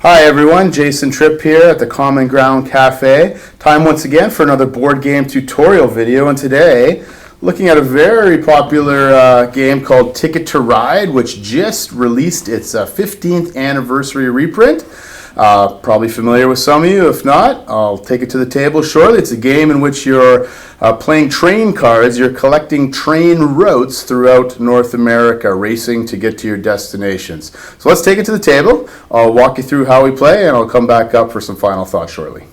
Hi everyone, Jason Tripp here at the Common Ground Cafe. Time once again for another board game tutorial video, and today looking at a very popular game called Ticket to Ride, which just released its 15th anniversary reprint. Probably familiar with some of you. If not, I'll take it to the table shortly. It's a game in which you're playing train cards. You're collecting train routes throughout North America, racing to get to your destinations. So let's take it to the table. I'll walk you through how we play, and I'll come back up for some final thoughts shortly.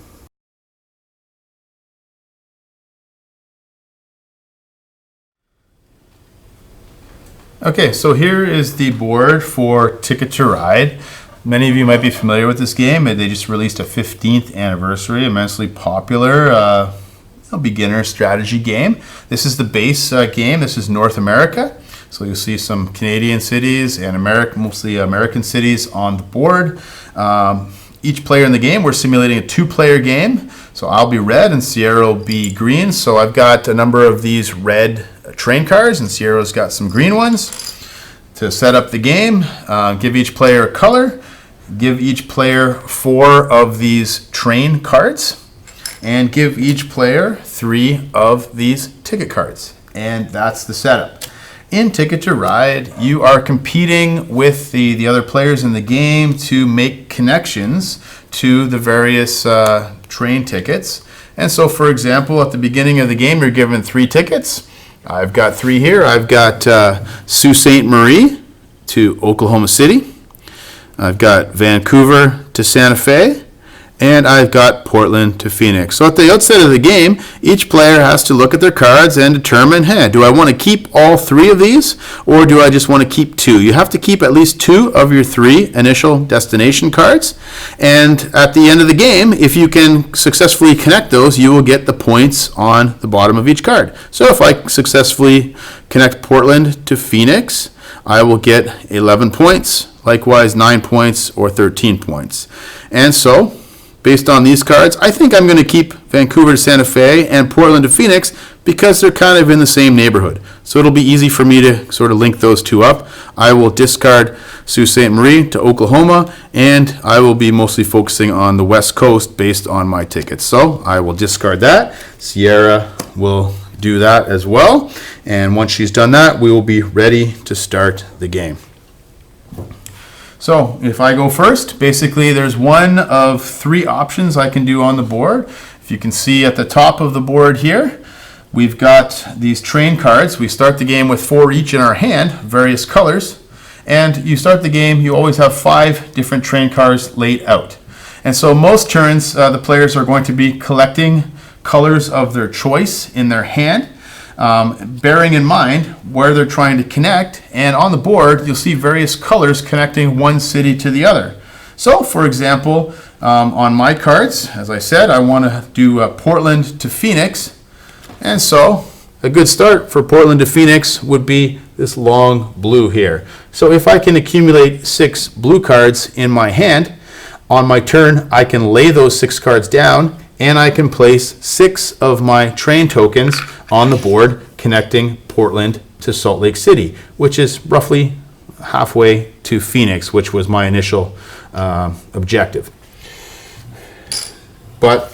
Okay, so here is the board for Ticket to Ride. Many of you might be familiar with this game. They just released a 15th anniversary, immensely popular beginner strategy game. This is the base game. This is North America. So you'll see some Canadian cities and mostly American cities on the board. Each player in the game, we're simulating a two-player game. So I'll be red and Sierra will be green. So I've got a number of these red train cards and Sierra's got some green ones. To set up the game, give each player a color, give each player 4 of these train cards, and give each player 3 of these ticket cards. And that's the setup. In Ticket to Ride, you are competing with the other players in the game to make connections to the various train tickets. And so, for example, at the beginning of the game, you're given 3 tickets. I've got 3 here. I've got Sault Ste. Marie to Oklahoma City. I've got Vancouver to Santa Fe. And I've got Portland to Phoenix. So at the outset of the game, each player has to look at their cards and determine, hey, do I want to keep all 3 of these, or do I just want to keep 2? You have to keep at least 2 of your 3 initial destination cards. And at the end of the game, if you can successfully connect those, you will get the points on the bottom of each card. So if I successfully connect Portland to Phoenix, I will get 11 points, likewise 9 points or 13 points. And so, based on these cards, I think I'm going to keep Vancouver to Santa Fe and Portland to Phoenix because they're kind of in the same neighborhood. So it'll be easy for me to sort of link those 2 up. I will discard Sault Ste. Marie to Oklahoma, and I will be mostly focusing on the West Coast based on my tickets. So I will discard that. Sierra will do that as well. And once she's done that, we will be ready to start the game. So if I go first, basically there's one of 3 options I can do on the board. If you can see at the top of the board here, we've got these train cards. We start the game with 4 each in our hand, various colors. And you start the game, you always have 5 different train cards laid out. And so most turns, the players are going to be collecting colors of their choice in their hand. Bearing in mind where they're trying to connect, and on the board you'll see various colors connecting one city to the other. So for example, on my cards, as I said, I want to do Portland to Phoenix, and so a good start for Portland to Phoenix would be this long blue here. So if I can accumulate 6 blue cards in my hand, on my turn I can lay those 6 cards down and I can place 6 of my train tokens on the board connecting Portland to Salt Lake City, which is roughly halfway to Phoenix, which was my initial objective. But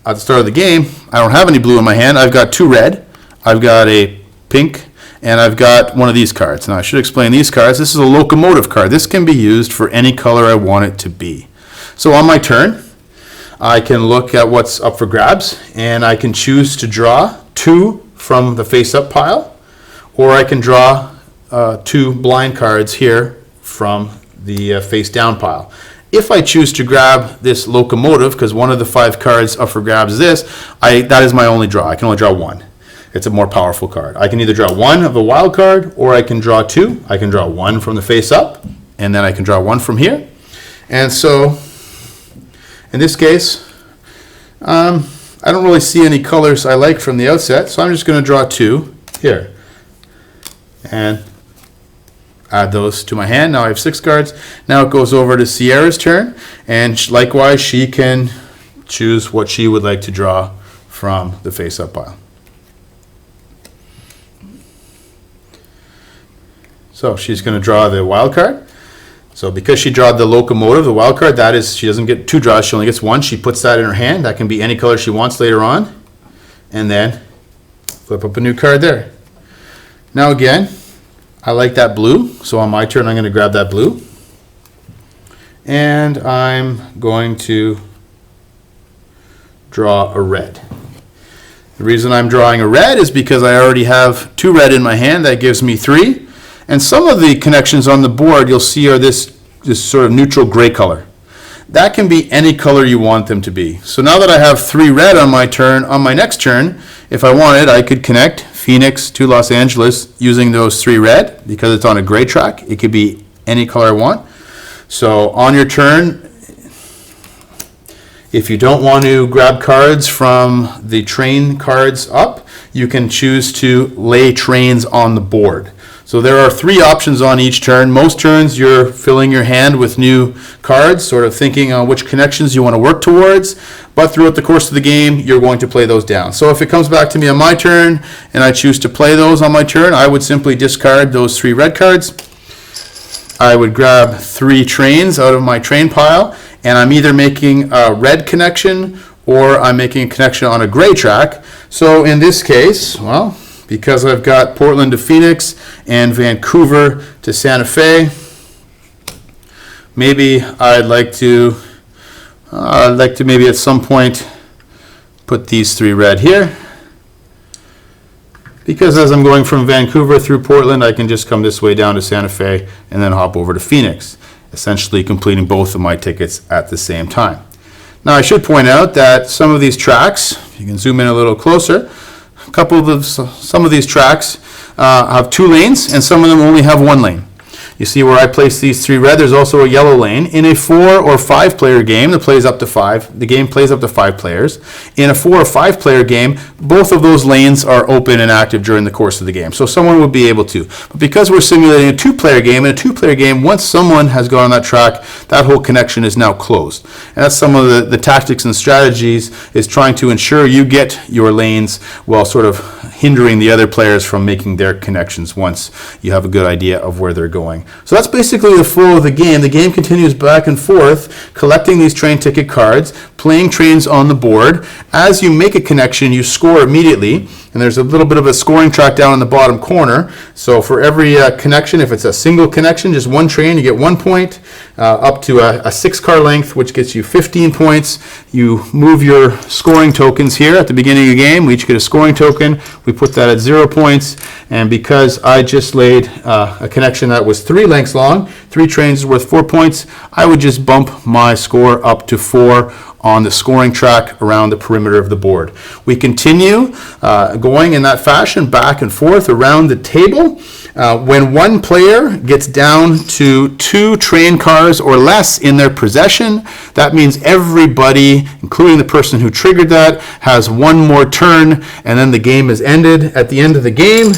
at the start of the game, I don't have any blue in my hand. I've got 2 red, I've got a pink, and I've got one of these cards. Now I should explain these cards. This is a locomotive card. This can be used for any color I want it to be. So on my turn, I can look at what's up for grabs, and I can choose to draw 2 from the face-up pile, or I can draw 2 blind cards here from the face-down pile. If I choose to grab this locomotive, because one of the 5 cards up for grabs is this, that is my only draw. I can only draw 1. It's a more powerful card. I can either draw 1 of the wild card, or I can draw 2. I can draw 1 from the face-up, and then I can draw 1 from here. And so in this case, I don't really see any colors I like from the outset, so I'm just going to draw 2 here and add those to my hand. Now I have 6 cards. Now it goes over to Sierra's turn, and likewise she can choose what she would like to draw from the face-up pile. So she's going to draw the wild card. So because she drawed the locomotive, the wild card, that is, she doesn't get 2 draws, she only gets 1. She puts that in her hand. That can be any color she wants later on. And then flip up a new card there. Now again, I like that blue, so on my turn I'm going to grab that blue. And I'm going to draw a red. The reason I'm drawing a red is because I already have 2 red in my hand. That gives me 3. And some of the connections on the board you'll see are this sort of neutral gray color. That can be any color you want them to be. So now that I have 3 red on my turn, on my next turn, if I wanted, I could connect Phoenix to Los Angeles using those 3 red. Because it's on a gray track, it could be any color I want. So on your turn, if you don't want to grab cards from the train cards up, you can choose to lay trains on the board. So there are 3 options on each turn. Most turns you're filling your hand with new cards, sort of thinking on which connections you want to work towards. But throughout the course of the game, you're going to play those down. So if it comes back to me on my turn and I choose to play those on my turn, I would simply discard those 3 red cards. I would grab 3 trains out of my train pile, and I'm either making a red connection or I'm making a connection on a gray track. So in this case, well, because I've got Portland to Phoenix and Vancouver to Santa Fe, maybe I'd like to maybe at some point put these 3 red here. Because as I'm going from Vancouver through Portland, I can just come this way down to Santa Fe and then hop over to Phoenix, essentially completing both of my tickets at the same time. Now I should point out that some of these tracks, if you can zoom in a little closer, some of these tracks have 2 lanes and some of them only have 1 lane. You see where I place these 3 red, there's also a yellow lane. In a 4 or 5 player game that plays up to 5, the game plays up to 5 players. In a 4 or 5 player game, both of those lanes are open and active during the course of the game. So someone would be able to. But because we're simulating a 2-player game, in a 2-player game, once someone has gone on that track, that whole connection is now closed. And that's some of the tactics and strategies, is trying to ensure you get your lanes while sort of hindering the other players from making their connections once you have a good idea of where they're going. So that's basically the flow of the game. The game continues back and forth, collecting these train ticket cards, playing trains on the board. As you make a connection, you score immediately. And there's a little bit of a scoring track down in the bottom corner. So for every connection, if it's a single connection, just 1 train, you get 1 point, up to a 6-car length, which gets you 15 points. You move your scoring tokens here at the beginning of the game. We each get a scoring token. We put that at 0 points. And because I just laid a connection that was 3 lengths long, 3 trains is worth 4 points, I would just bump my score up to 4 on the scoring track around the perimeter of the board. We continue going in that fashion back and forth around the table. When one player gets down to 2 train cars or less in their possession, that means everybody, including the person who triggered that, has 1 more turn, and then the game is ended. At the end of the game,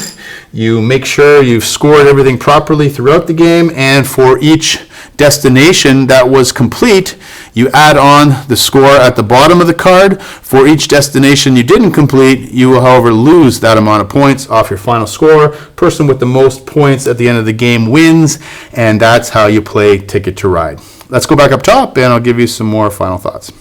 you make sure you've scored everything properly throughout the game, and for each destination that was complete, you add on the score at the bottom of the card. For each destination you didn't complete, you will, however, lose that amount of points off your final score. Person with the most points at the end of the game wins, and that's how you play Ticket to Ride. Let's go back up top, and I'll give you some more final thoughts.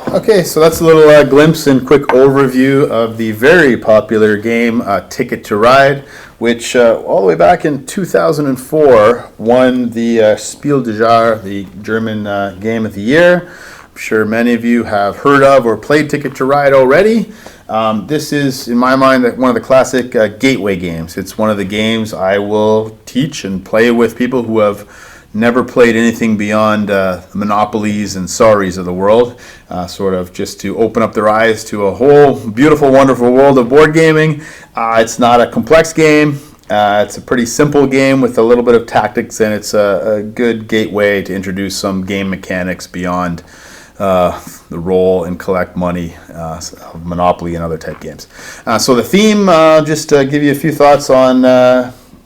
Okay, so that's a little glimpse and quick overview of the very popular game Ticket to Ride, which all the way back in 2004 won the Spiel des Jahres, the German Game of the Year. I'm sure many of you have heard of or played Ticket to Ride already. This is, in my mind, one of the classic gateway games. It's one of the games I will teach and play with people who have never played anything beyond the Monopolies and Sorries of the world, sort of just to open up their eyes to a whole beautiful, wonderful world of board gaming. It's not a complex game. It's a pretty simple game with a little bit of tactics, and it's a good gateway to introduce some game mechanics beyond the roll and collect money of Monopoly and other type games. So the theme, just to give you a few thoughts on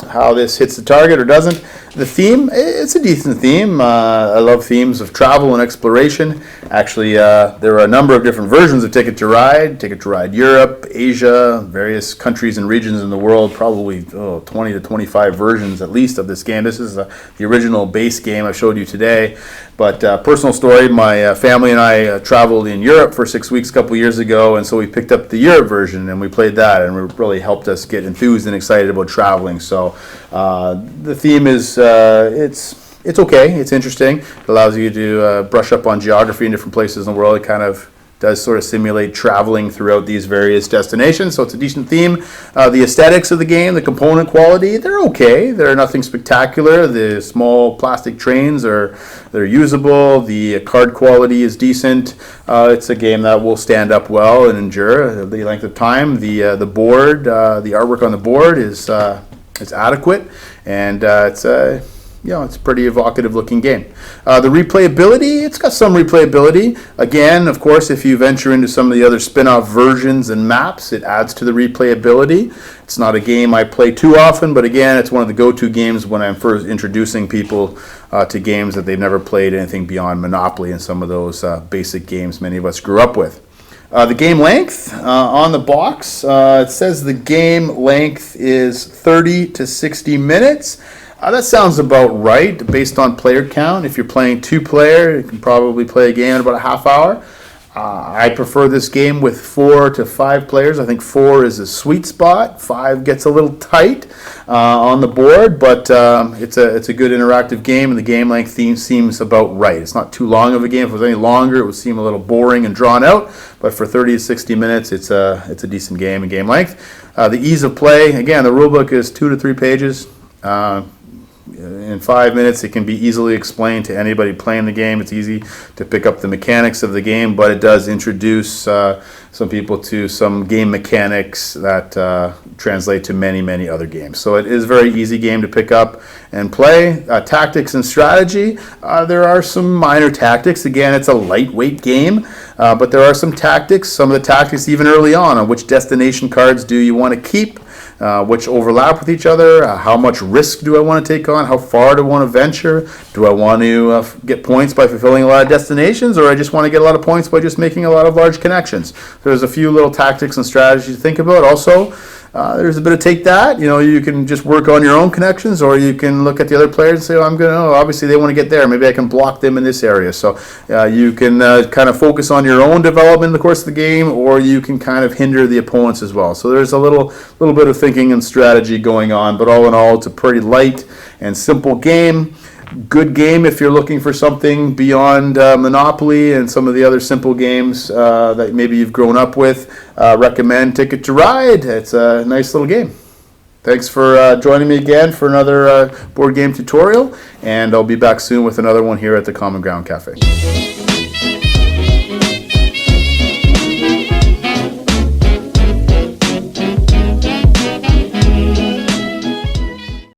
how this hits the target or doesn't. The theme, it's a decent theme. I love themes of travel and exploration. Actually, there are a number of different versions of Ticket to Ride Europe, Asia, various countries and regions in the world, probably 20 to 25 versions at least of this game. This is the original base game I showed you today. But personal story, my family and I traveled in Europe for 6 weeks a couple years ago, and so we picked up the Europe version and we played that, and it really helped us get enthused and excited about traveling. So the theme is, it's okay, it's interesting. It allows you to brush up on geography in different places in the world. It kind of does sort of simulate traveling throughout these various destinations, so it's a decent theme. The aesthetics of the game, the component quality, they're okay. They're nothing spectacular. The small plastic trains they're usable. The card quality is decent. It's a game that will stand up well and endure the length of time. The board, the artwork on the board is adequate, and it's it's a pretty evocative looking game. The replayability, it's got some replayability. Again, of course, if you venture into some of the other spin-off versions and maps, it adds to the replayability. It's not a game I play too often, but again, it's one of the go-to games when I'm first introducing people to games that they've never played anything beyond Monopoly and some of those basic games many of us grew up with. The game length on the box, it says the game length is 30 to 60 minutes. That sounds about right based on player count. If you're playing two-player, you can probably play a game in about a half hour. I prefer this game with 4 to 5 players. I think 4 is a sweet spot. 5 gets a little tight on the board, but it's a good interactive game, and the game length theme seems about right. It's not too long of a game. If it was any longer, it would seem a little boring and drawn out, but for 30 to 60 minutes, it's a decent game in game length. The ease of play, again, the rulebook is 2 to 3 pages. In 5 minutes, it can be easily explained to anybody playing the game. It's easy to pick up the mechanics of the game, but it does introduce some people to some game mechanics that translate to many, many other games. So it is a very easy game to pick up and play. Tactics and strategy, there are some minor tactics. Again, it's a lightweight game, but there are some tactics. Some of the tactics even early on which destination cards do you want to keep, which overlap with each other, how much risk do I want to take on, how far do I want to venture, do I want to get points by fulfilling a lot of destinations, or I just want to get a lot of points by just making a lot of large connections. There's a few little tactics and strategies to think about. Also, there's a bit of take that. You can just work on your own connections, or you can look at the other players and say, obviously they want to get there. Maybe I can block them in this area. So you can kind of focus on your own development in the course of the game, or you can kind of hinder the opponents as well. So there's a little bit of thinking and strategy going on, but all in all, it's a pretty light and simple game. Good game if you're looking for something beyond Monopoly and some of the other simple games that maybe you've grown up with. Recommend Ticket to Ride. It's a nice little game. Thanks for joining me again for another board game tutorial, and I'll be back soon with another one here at the Common Ground Cafe.